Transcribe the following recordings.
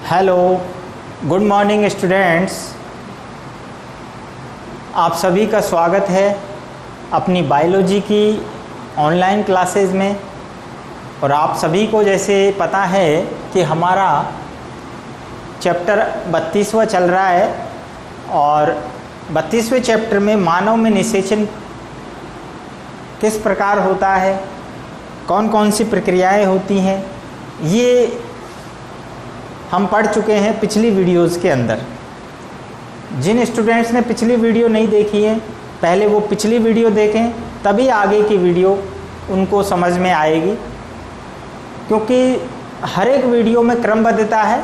Hello, good morning students. आप सभी का स्वागत है अपनी बायोलॉजी की ऑनलाइन क्लासेस में। और आप सभी को जैसे पता है कि हमारा चैप्टर 32वां चल रहा है और 32वें चैप्टर में मानव में निषेचन किस प्रकार होता है, कौन कौन सी प्रक्रियाएं होती हैं, ये हम पढ़ चुके हैं पिछली वीडियोस के अंदर। जिन स्टूडेंट्स ने पिछली वीडियो नहीं देखी है पहले वो पिछली वीडियो देखें, तभी आगे की वीडियो उनको समझ में आएगी, क्योंकि हर एक वीडियो में क्रमबद्धता है।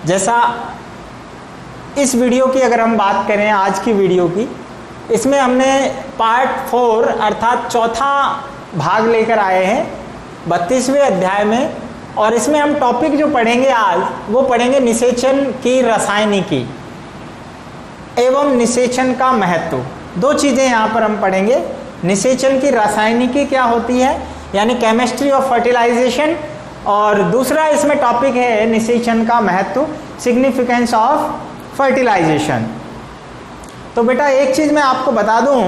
जैसा इस वीडियो की अगर हम बात करें, आज की वीडियो की, इसमें हमने पार्ट 4 अर्थात चौथा भाग लेकर आए हैं 32वें अध्याय में। और इसमें हम टॉपिक जो पढ़ेंगे आज वो पढ़ेंगे निषेचन की रासायनिकी एवं निषेचन का महत्व। दो चीज़ें यहाँ पर हम पढ़ेंगे। निषेचन की रासायनिकी क्या होती है, यानी केमिस्ट्री ऑफ फर्टिलाइजेशन, और दूसरा इसमें टॉपिक है निषेचन का महत्व, सिग्निफिकेंस ऑफ फर्टिलाइजेशन। तो बेटा एक चीज़ मैं आपको बता दूं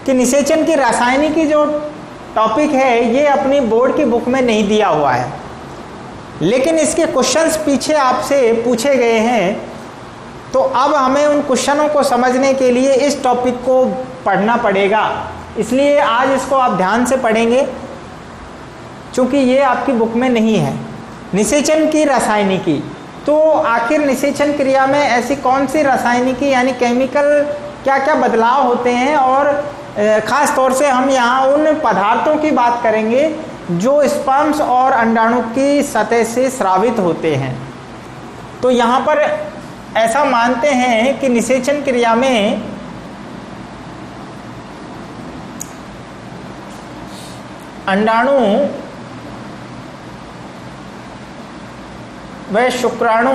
कि निषेचन की रासायनिकी जो टॉपिक है ये अपनी बोर्ड की बुक में नहीं दिया हुआ है, लेकिन इसके क्वेश्चंस पीछे आपसे पूछे गए हैं। तो अब हमें उन क्वेश्चनों को समझने के लिए इस टॉपिक को पढ़ना पड़ेगा, इसलिए आज इसको आप ध्यान से पढ़ेंगे क्योंकि ये आपकी बुक में नहीं है। निषेचन की रासायनिकी, तो आखिर निषेचन क्रिया में ऐसी कौन सी रासायनिकी यानी केमिकल क्या क्या बदलाव होते हैं, और ख़ास तौर से हम यहाँ उन पदार्थों की बात करेंगे जो स्पर्म्स और अंडाणु की सतह से स्रावित होते हैं। तो यहाँ पर ऐसा मानते हैं कि निषेचन क्रिया में अंडाणु व शुक्राणु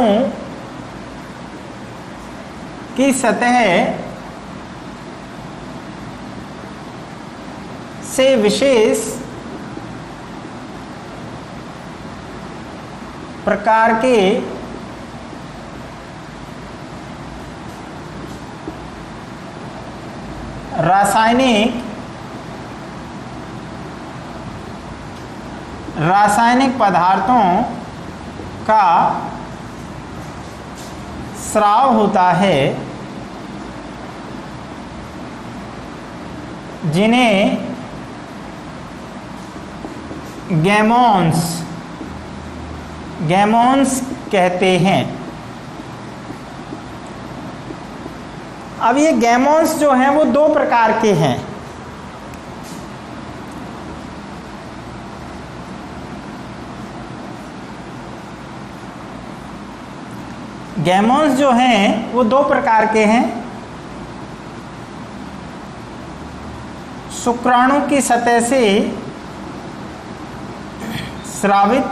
की सतह से विशेष प्रकार के रासायनिक पदार्थों का स्राव होता है, जिन्हें गैमोन्स कहते हैं। अब ये गैमोन्स जो हैं वो दो प्रकार के हैं। गैमोन्स जो हैं वो दो प्रकार के हैं। शुक्राणु की सतह से स्रावित,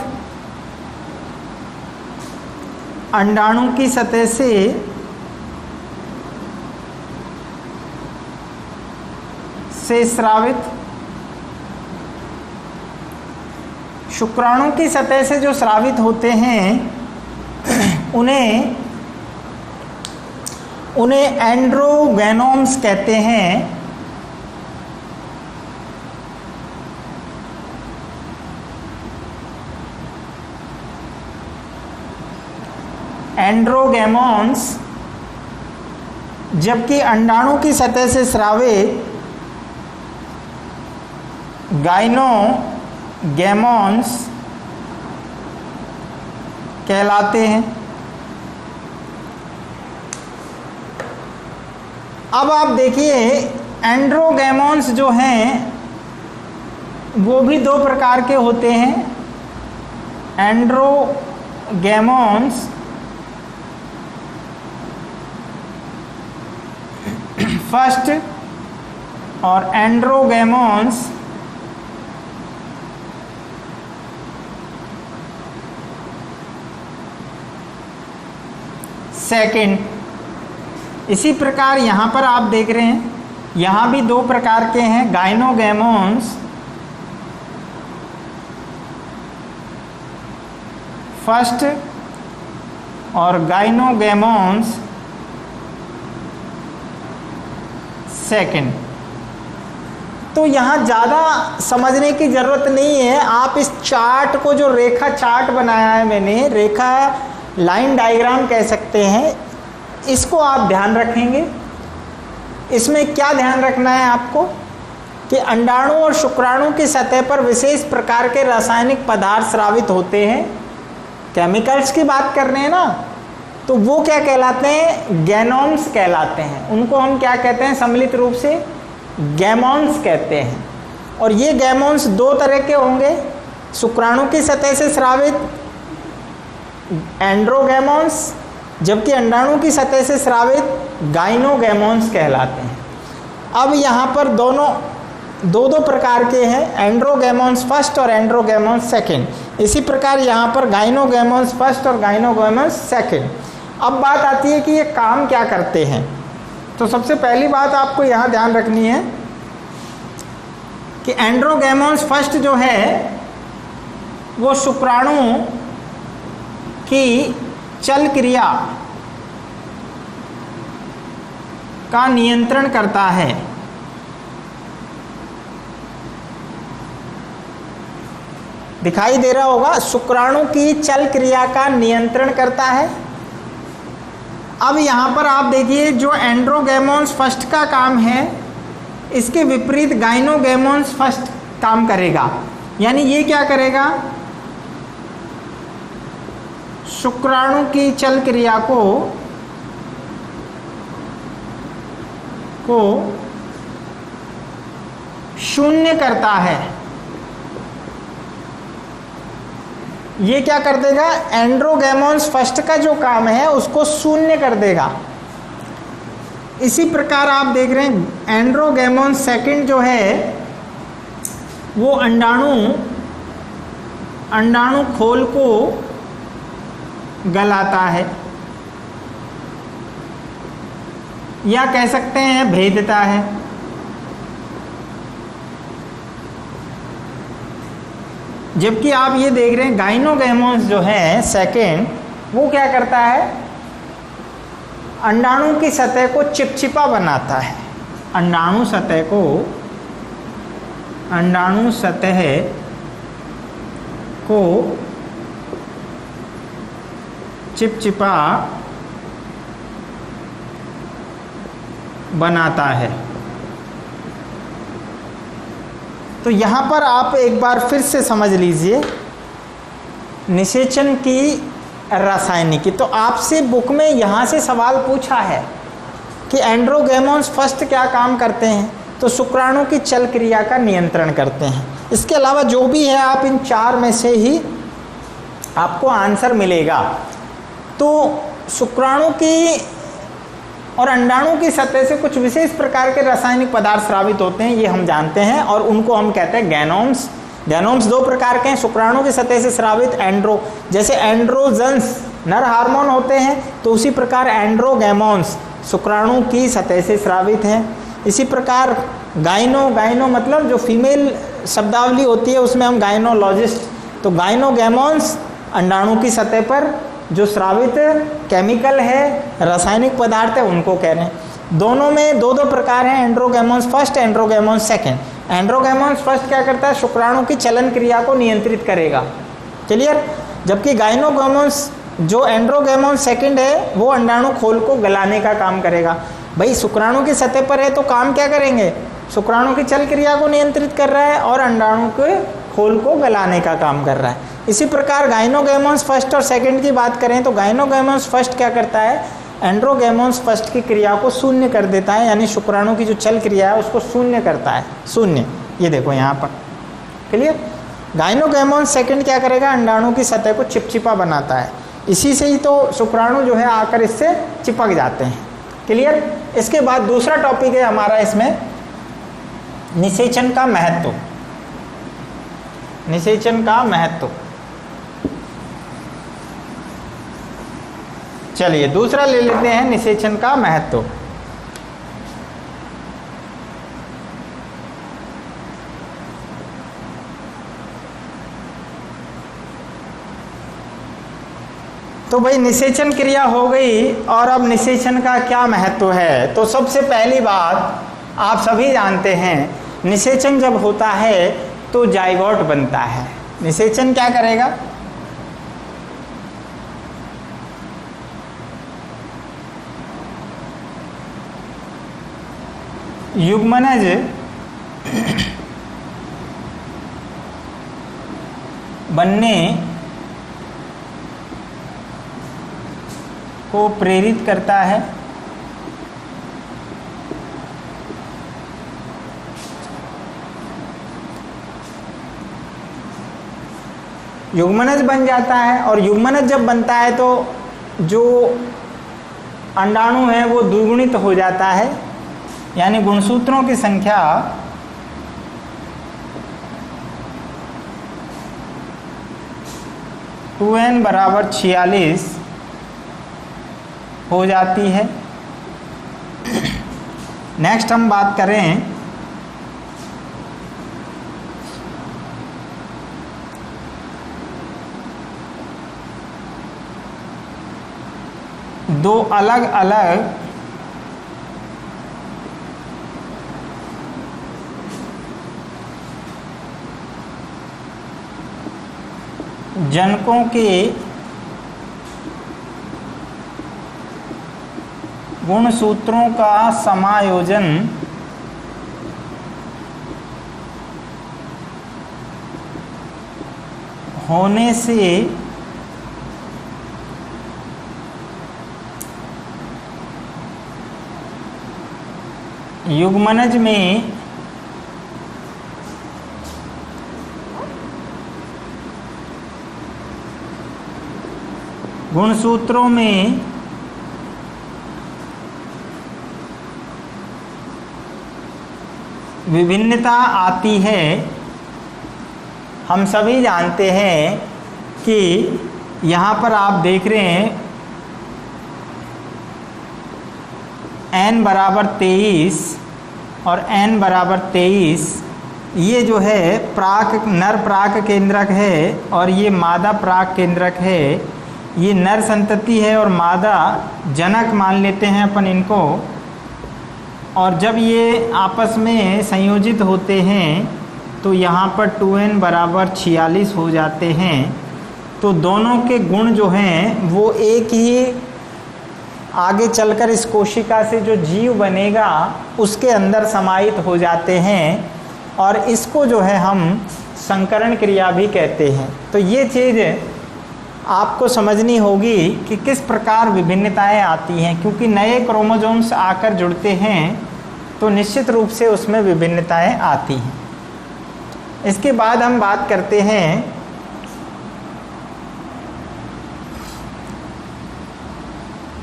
अंडाणु की सतह से स्रावित। शुक्राणु की सतह से जो स्रावित होते हैं उन्हें एंड्रोगैनोम्स कहते हैं। एंड्रोगैमोन्स, जबकि अंडाणु की सतह से स्रावित गाइनोगैमोन्स कहलाते हैं। अब आप देखिए एंड्रोगैमोन्स जो हैं वो भी दो प्रकार के होते हैं। एंड्रोगैमोन्स फर्स्ट और एंड्रोगैमोन्स सेकंड। इसी प्रकार यहाँ पर आप देख रहे हैं यहाँ भी दो प्रकार के हैं, गाइनोगैमोन्स फर्स्ट और गाइनोगैमोन्स सेकंड। तो यहाँ ज़्यादा समझने की ज़रूरत नहीं है, आप इस चार्ट को, जो रेखा चार्ट बनाया है मैंने, रेखा लाइन डायग्राम कह सकते हैं, इसको आप ध्यान रखेंगे। इसमें क्या ध्यान रखना है आपको कि अंडाणु और शुक्राणु की सतह पर विशेष प्रकार के रासायनिक पदार्थ स्रावित होते हैं। केमिकल्स की बात कर रहे हैं ना, तो वो क्या कहलाते हैं? गैनोन्स कहलाते हैं। उनको हम क्या कहते हैं? सम्मिलित रूप से गैमोन्स कहते हैं। और ये गैमोन्स दो तरह के होंगे, शुक्राणु की सतह से स्रावित एंड्रोगैमोन्स, जबकि अंडाणु की सतह से स्रावित गाइनोगैमोन्स कहलाते हैं। अब यहाँ पर दोनों दो प्रकार के हैं, एंड्रोगैमोन्स फर्स्ट और एंड्रोगैमोन्स सेकंड। इसी प्रकार यहाँ पर गाइनोगैमोन्स फर्स्ट और गाइनोगैमोन्स सेकंड। अब बात आती है कि ये काम क्या करते हैं। तो सबसे पहली बात आपको यहाँ ध्यान रखनी है कि एंड्रोगैमोन्स फर्स्ट जो है वो शुक्राणु की चल क्रिया का नियंत्रण करता है। दिखाई दे रहा होगा, शुक्राणु की चल क्रिया का नियंत्रण करता है। अब यहाँ पर आप देखिए, जो एंड्रोगैमोन्स फर्स्ट का काम है, इसके विपरीत गाइनोगैमोन्स फर्स्ट काम करेगा। यानी ये क्या करेगा? शुक्राणु की चल क्रिया को शून्य करता है। ये क्या कर देगा? एंड्रोगैमोन्स फर्स्ट का जो काम है उसको शून्य कर देगा। इसी प्रकार आप देख रहे हैं एंड्रोगैमोन्स सेकंड जो है वो अंडाणु खोल को गलाता है, या कह सकते हैं भेदता है। जबकि आप ये देख रहे हैं गाइनोगैमोन्स जो है सेकेंड, वो क्या करता है? अंडाणु की सतह को चिपचिपा बनाता है। अंडाणु सतह को चिपचिपा बनाता है। तो यहाँ पर आप एक बार फिर से समझ लीजिए निषेचन की रासायनिकी। तो आपसे बुक में यहाँ से सवाल पूछा है कि एंड्रोगैमोन्स फर्स्ट क्या काम करते हैं? तो शुक्राणु की चल क्रिया का नियंत्रण करते हैं। इसके अलावा जो भी है, आप इन चार में से ही आपको आंसर मिलेगा। तो शुक्राणु की और अंडाणु की सतह से कुछ विशेष प्रकार के रासायनिक पदार्थ स्रावित होते हैं, ये हम जानते हैं, और उनको हम कहते हैं गैनोम्स। गैनोम्स दो प्रकार के हैं, शुक्राणु की सतह से स्रावित जैसे एंड्रोजन्स नर हार्मोन होते हैं, तो उसी प्रकार एंड्रोगैमोन्स शुक्राणु की सतह से स्रावित हैं। इसी प्रकार गाइनो मतलब जो फीमेल शब्दावली होती है उसमें हम गाइनोलॉजिस्ट, तो गाइनोगैमोन्स अंडाणु की सतह पर जो स्रावित केमिकल है, रासायनिक पदार्थ है, उनको कह रहे हैं। दोनों में दो प्रकार हैं, एंड्रोगैमोन्स फर्स्ट, एंड्रोगैमोन्स सेकंड। एंड्रोगैमोन्स फर्स्ट क्या करता है? शुक्राणु की चलन क्रिया को नियंत्रित करेगा। क्लियर? जबकि गाइनोगैमोन्स जो एंड्रोगैमोन्स सेकंड है वो अंडाणु खोल को गलाने का काम करेगा। भाई शुक्राणु की सतह पर है तो काम क्या करेंगे? शुक्राणु की चल क्रिया को नियंत्रित कर रहा है और अंडाणु के खोल को गलाने का काम कर रहा है। इसी प्रकार गाइनोगैमोन्स फर्स्ट और सेकंड की बात करें तो गाइनोगैमोन्स फर्स्ट क्या करता है? एंड्रोगैमोन्स फर्स्ट की क्रिया को शून्य कर देता है, यानी शुक्राणु की जो चल क्रिया है उसको शून्य करता है। शून्य, ये देखो यहाँ पर। क्लियर? गाइनोगैमोन्स सेकंड क्या करेगा? अंडाणु की सतह को चिपचिपा बनाता है। इसी से ही तो शुक्राणु जो है आकर इससे चिपक जाते हैं। क्लियर? इसके बाद दूसरा टॉपिक है हमारा इसमें निषेचन का महत्व। निषेचन का महत्व। चलिए दूसरा ले लेते हैं, निषेचन का महत्व। तो भाई निषेचन क्रिया हो गई, और अब निषेचन का क्या महत्व है। तो सबसे पहली बात आप सभी जानते हैं, निषेचन जब होता है तो जाइगोट बनता है। निषेचन क्या करेगा, युग्मनज बनने को प्रेरित करता है। युग्मनज बन जाता है, और युग्मनज जब बनता है तो जो अंडाणु है वो द्विगुणित हो जाता है, यानी गुणसूत्रों की संख्या टू एन बराबर 46 हो जाती है। नेक्स्ट हम बात करें दो अलग अलग जनकों के गुणसूत्रों का समायोजन होने से युग्मनज में गुणसूत्रों में विभिन्नता आती है। हम सभी जानते हैं कि यहाँ पर आप देख रहे हैं n बराबर 23 और n बराबर 23, ये जो है नर प्राक केंद्रक है और ये मादा प्राक केंद्रक है। ये नर संतति है और मादा जनक मान लेते हैं अपन इनको। और जब ये आपस में संयोजित होते हैं तो यहाँ पर 2n बराबर 46 हो जाते हैं। तो दोनों के गुण जो हैं वो एक ही आगे चलकर इस कोशिका से जो जीव बनेगा उसके अंदर समाहित हो जाते हैं, और इसको जो है हम संकरण क्रिया भी कहते हैं। तो ये चीज़ आपको समझनी होगी कि किस प्रकार विभिन्नताएं आती हैं, क्योंकि नए क्रोमोसोम्स आकर जुड़ते हैं तो निश्चित रूप से उसमें विभिन्नताएं आती हैं। इसके बाद हम बात करते हैं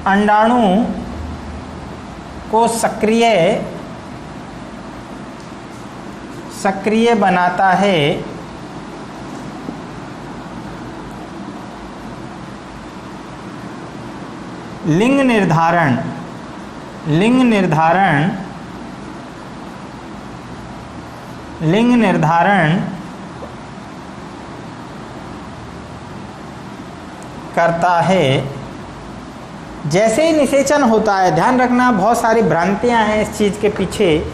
अंडाणु को सक्रिय बनाता है लिंग निर्धारण करता है। जैसे ही निषेचन होता है, ध्यान रखना बहुत सारी भ्रांतियां हैं इस चीज़ के पीछे।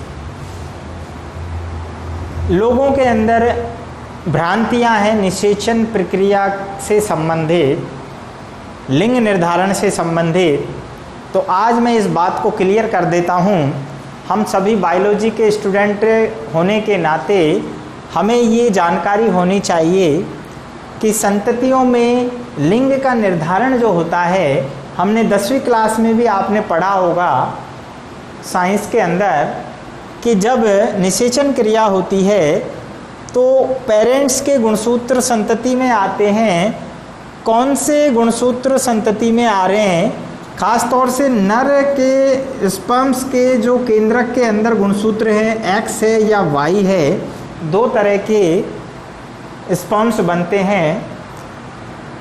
लोगों के अंदर भ्रांतियां हैं निषेचन प्रक्रिया से संबंधित, लिंग निर्धारण से संबंधित। तो आज मैं इस बात को क्लियर कर देता हूं। हम सभी बायोलॉजी के स्टूडेंट होने के नाते हमें ये जानकारी होनी चाहिए कि संततियों में लिंग का निर्धारण जो होता है, हमने 10वीं क्लास में भी आपने पढ़ा होगा साइंस के अंदर, कि जब निषेचन क्रिया होती है तो पेरेंट्स के गुणसूत्र संतति में आते हैं। कौन से गुणसूत्र संतति में आ रहे हैं, खास तौर से नर के स्पर्म्स के जो केंद्रक के अंदर गुणसूत्र है, एक्स है या वाई है, दो तरह के स्पर्म्स बनते हैं,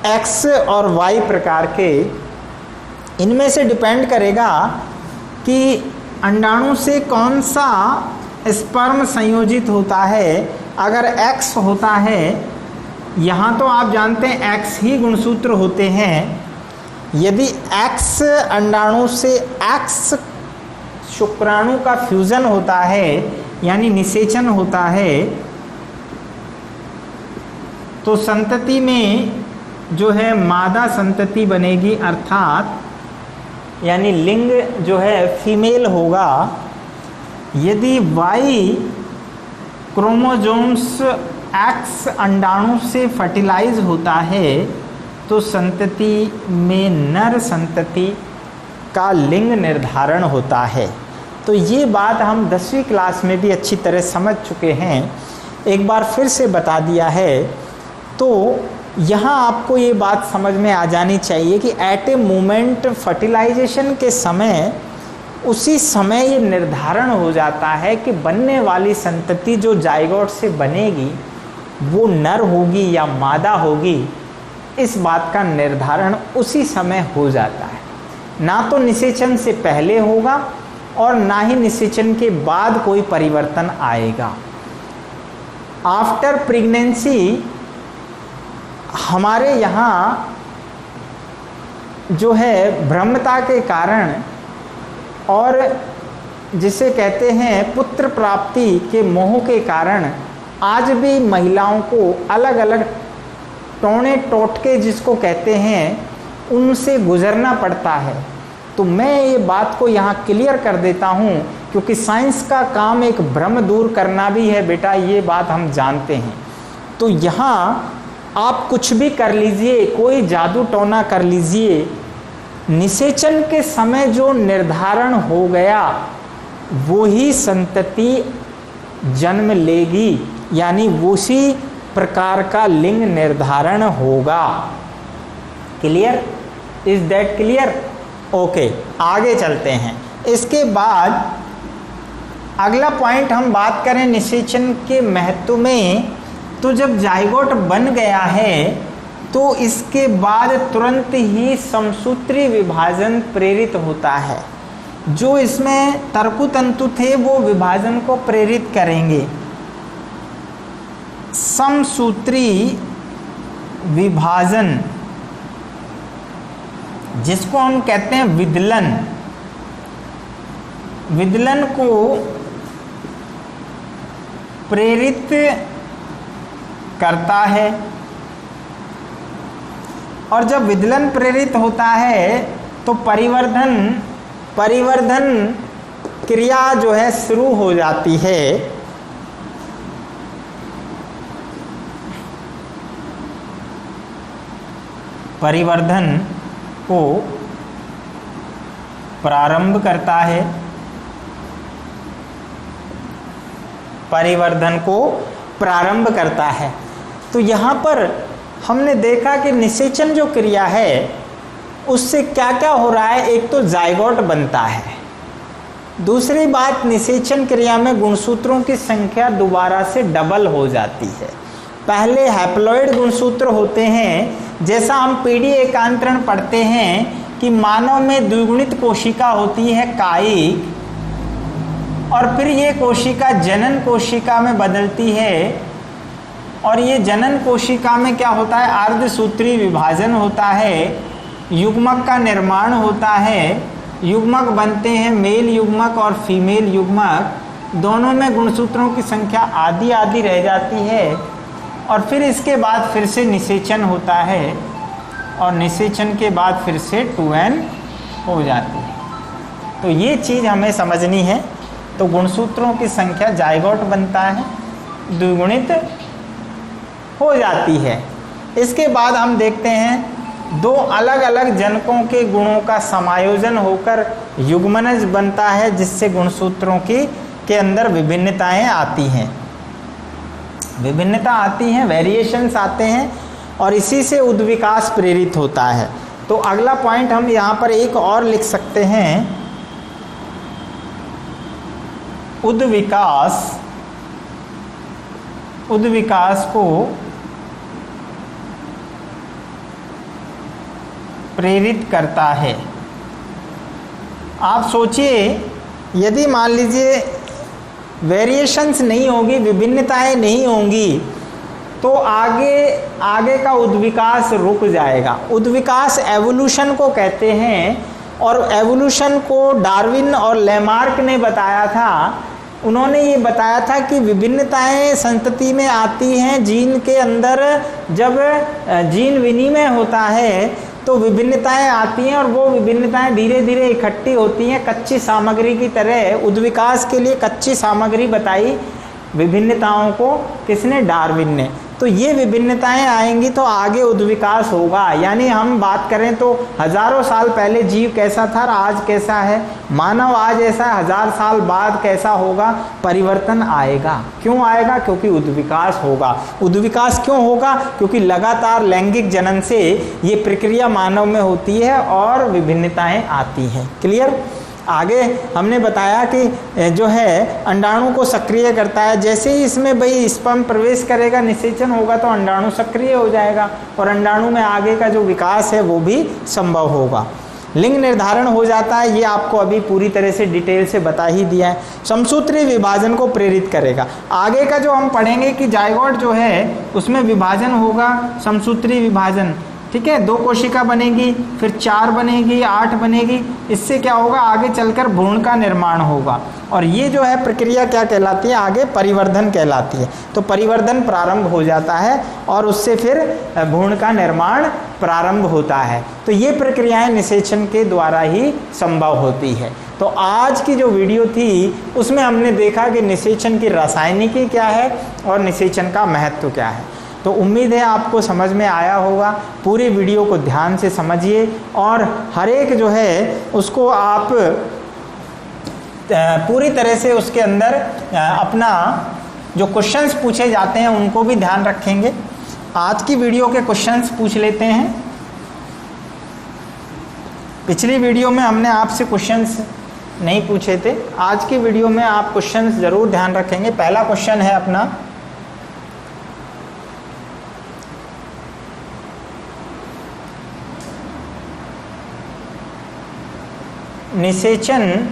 एक्स और वाई प्रकार के। इनमें से डिपेंड करेगा कि अंडाणु से कौन सा स्पर्म संयोजित होता है। अगर एक्स होता है, यहाँ तो आप जानते हैं एक्स ही गुणसूत्र होते हैं, यदि X अंडाणु से X शुक्राणु का फ्यूजन होता है यानी निषेचन होता है, तो संतति में जो है मादा संतति बनेगी, अर्थात यानी लिंग जो है फीमेल होगा। यदि Y क्रोमोसोम्स X अंडाणु से फर्टिलाइज होता है तो संतति में नर संतति का लिंग निर्धारण होता है। तो ये बात हम 10वीं क्लास में भी अच्छी तरह समझ चुके हैं, एक बार फिर से बता दिया है। तो यहाँ आपको ये बात समझ में आ जानी चाहिए कि एट ए मोमेंट फर्टिलाइजेशन के समय, उसी समय ये निर्धारण हो जाता है कि बनने वाली संतति जो जाइगोट से बनेगी वो नर होगी या मादा होगी। इस बात का निर्धारण उसी समय हो जाता है, ना तो निषेचन से पहले होगा और ना ही निषेचन के बाद कोई परिवर्तन आएगा। आफ्टर प्रेगनेंसी हमारे यहाँ जो है भ्रमता के कारण और जिसे कहते हैं पुत्र प्राप्ति के मोह के कारण आज भी महिलाओं को अलग अलग टोने टोटके जिसको कहते हैं उनसे गुजरना पड़ता है। तो मैं ये बात को यहाँ क्लियर कर देता हूँ, क्योंकि साइंस का काम एक भ्रम दूर करना भी है बेटा, ये बात हम जानते हैं। तो यहाँ आप कुछ भी कर लीजिए, कोई जादू टोना कर लीजिए, निषेचन के समय जो निर्धारण हो गया वो ही संतति जन्म लेगी, यानी उसी प्रकार का लिंग निर्धारण होगा। Clear? Is that clear? Okay, आगे चलते हैं। इसके बाद अगला पॉइंट हम बात करें निषेचन के महत्व में। तो जब जाइगोट बन गया है तो इसके बाद तुरंत ही समसूत्री विभाजन प्रेरित होता है। जो इसमें तर्कुतंतु थे वो विभाजन को प्रेरित करेंगे। समसूत्री विभाजन जिसको हम कहते हैं विदलन, विदलन को प्रेरित करता है। और जब विदलन प्रेरित होता है तो परिवर्धन क्रिया जो है शुरू हो जाती है। परिवर्धन को प्रारंभ करता है, परिवर्धन को प्रारंभ करता है। तो यहाँ पर हमने देखा कि निषेचन जो क्रिया है उससे क्या क्या हो रहा है। एक तो जाइगोट बनता है, दूसरी बात निषेचन क्रिया में गुणसूत्रों की संख्या दोबारा से डबल हो जाती है। पहले हैप्लॉइड गुणसूत्र होते हैं, जैसा हम पीढ़ी एकांतरण पढ़ते हैं कि मानव में द्विगुणित कोशिका होती है कायिक, और फिर ये कोशिका जनन कोशिका में बदलती है, और ये जनन कोशिका में क्या होता है, अर्धसूत्री विभाजन होता है, युग्मक का निर्माण होता है, युग्मक बनते हैं मेल युग्मक और फीमेल युग्मक, दोनों में गुणसूत्रों की संख्या आधी आधी रह जाती है, और फिर इसके बाद फिर से निषेचन होता है, और निषेचन के बाद फिर से 2n हो जाती है। तो ये चीज़ हमें समझनी है। तो गुणसूत्रों की संख्या जाइगोट बनता है, द्विगुणित हो जाती है। इसके बाद हम देखते हैं दो अलग अलग जनकों के गुणों का समायोजन होकर युग्मनज बनता है, जिससे गुणसूत्रों के अंदर विभिन्नताएं आती हैं, विभिन्नता आती हैं, वेरिएशंस आते हैं, और इसी से उद्विकास प्रेरित होता है। तो अगला पॉइंट हम यहाँ पर एक और लिख सकते हैं, उद्विकास, उद्विकास को प्रेरित करता है। आप सोचिए, यदि मान लीजिए वेरिएशंस नहीं होगी, विभिन्नताएं नहीं होंगी, तो आगे का उद्विकास रुक जाएगा। उद्विकास एवोल्यूशन को कहते हैं, और एवोल्यूशन को डार्विन और लेमार्क ने बताया था। उन्होंने ये बताया था कि विभिन्नताएं संतति में आती हैं, जीन के अंदर जब जीन विनिमय होता है तो विभिन्नताएं आती हैं, और वो विभिन्नताएं धीरे धीरे इकट्ठी होती हैं कच्ची सामग्री की तरह। उद्विकास के लिए कच्ची सामग्री बताई विभिन्नताओं को किसने? डार्विन ने। तो ये विभिन्नताएं आएंगी तो आगे उद्विकास होगा। यानी हम बात करें तो हजारों साल पहले जीव कैसा था और आज कैसा है, मानव आज ऐसा है, 1000 साल बाद कैसा होगा, परिवर्तन आएगा। क्यों आएगा? क्योंकि उद्विकास होगा। उद्विकास क्यों होगा? क्योंकि लगातार लैंगिक जनन से ये प्रक्रिया मानव में होती है और विभिन्नताएं आती हैं। क्लियर? आगे हमने बताया कि जो है अंडाणु को सक्रिय करता है। जैसे ही इसमें भाई स्पर्म प्रवेश करेगा, निषेचन होगा, तो अंडाणु सक्रिय हो जाएगा और अंडाणु में आगे का जो विकास है वो भी संभव होगा। लिंग निर्धारण हो जाता है, ये आपको अभी पूरी तरह से डिटेल से बता ही दिया है। समसूत्रीय विभाजन को प्रेरित करेगा। आगे का जो हम पढ़ेंगे कि जायगोट जो है उसमें विभाजन होगा, समसूत्रीय विभाजन, ठीक है। 2 कोशिका बनेगी, फिर 4 बनेगी, 8 बनेगी। इससे क्या होगा? आगे चलकर भ्रूण का निर्माण होगा, और ये जो है प्रक्रिया क्या कहलाती है? आगे परिवर्धन कहलाती है। तो परिवर्धन प्रारंभ हो जाता है और उससे फिर भ्रूण का निर्माण प्रारंभ होता है। तो ये प्रक्रियाएं निषेचन के द्वारा ही संभव होती है। तो आज की जो वीडियो थी उसमें हमने देखा कि निषेचन की रासायनिकी क्या है और निषेचन का महत्व क्या है। तो उम्मीद है आपको समझ में आया होगा। पूरी वीडियो को ध्यान से समझिए और हर एक जो है उसको आप पूरी तरह से उसके अंदर अपना जो क्वेश्चंस पूछे जाते हैं उनको भी ध्यान रखेंगे। आज की वीडियो के क्वेश्चंस पूछ लेते हैं। पिछली वीडियो में हमने आपसे क्वेश्चंस नहीं पूछे थे, आज की वीडियो में आप क्वेश्चंस जरूर ध्यान रखेंगे। पहला क्वेश्चन है अपना, निषेचन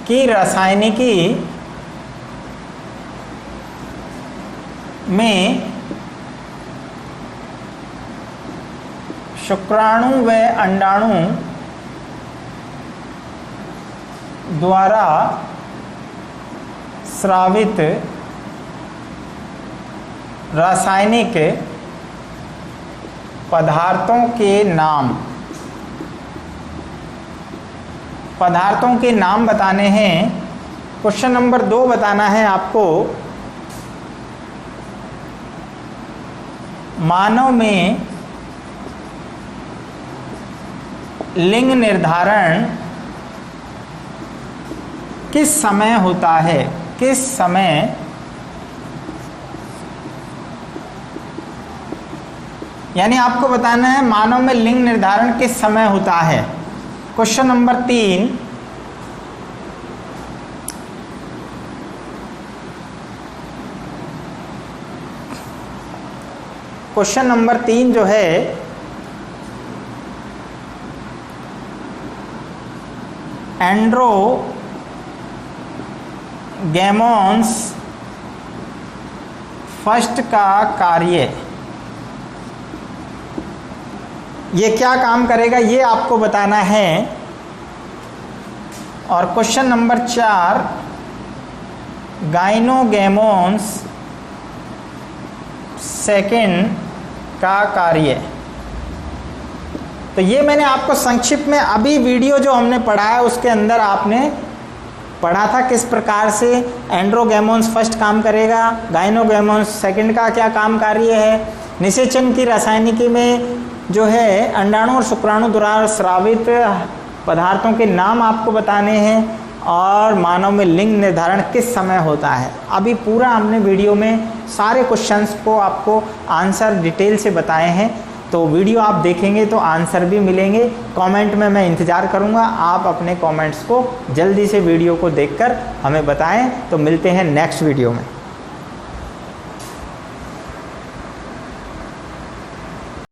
की रासायनिकी में शुक्राणु व अंडाणु द्वारा स्रावित रासायनिक पदार्थों के नाम, पदार्थों के नाम बताने हैं। क्वेश्चन नंबर 2 बताना है आपको, मानव में लिंग निर्धारण किस समय होता है? किस समय, यानी आपको बताना है मानव में लिंग निर्धारण किस समय होता है। क्वेश्चन नंबर 3, क्वेश्चन नंबर 3 जो है एंड्रोगैमोन्स फर्स्ट का कार्य, ये क्या काम करेगा ये आपको बताना है। और क्वेश्चन नंबर 4, गाइनोगैमोन्स सेकंड का कार्य। तो ये मैंने आपको संक्षिप्त में अभी वीडियो जो हमने पढ़ा है उसके अंदर आपने पढ़ा था किस प्रकार से एंड्रोगैमोन्स फर्स्ट काम करेगा, गाइनोगैमोन्स सेकंड का क्या काम कार्य है। निषेचन की रासायनिकी में जो है अंडाणु और शुक्राणु द्वारा स्रावित पदार्थों के नाम आपको बताने हैं, और मानव में लिंग निर्धारण किस समय होता है। अभी पूरा हमने वीडियो में सारे क्वेश्चंस को आपको आंसर डिटेल से बताए हैं। तो वीडियो आप देखेंगे तो आंसर भी मिलेंगे। कमेंट में मैं इंतज़ार करूंगा, आप अपने कमेंट्स को जल्दी से वीडियो को देखकर हमें बताएं। तो मिलते हैं नेक्स्ट वीडियो में।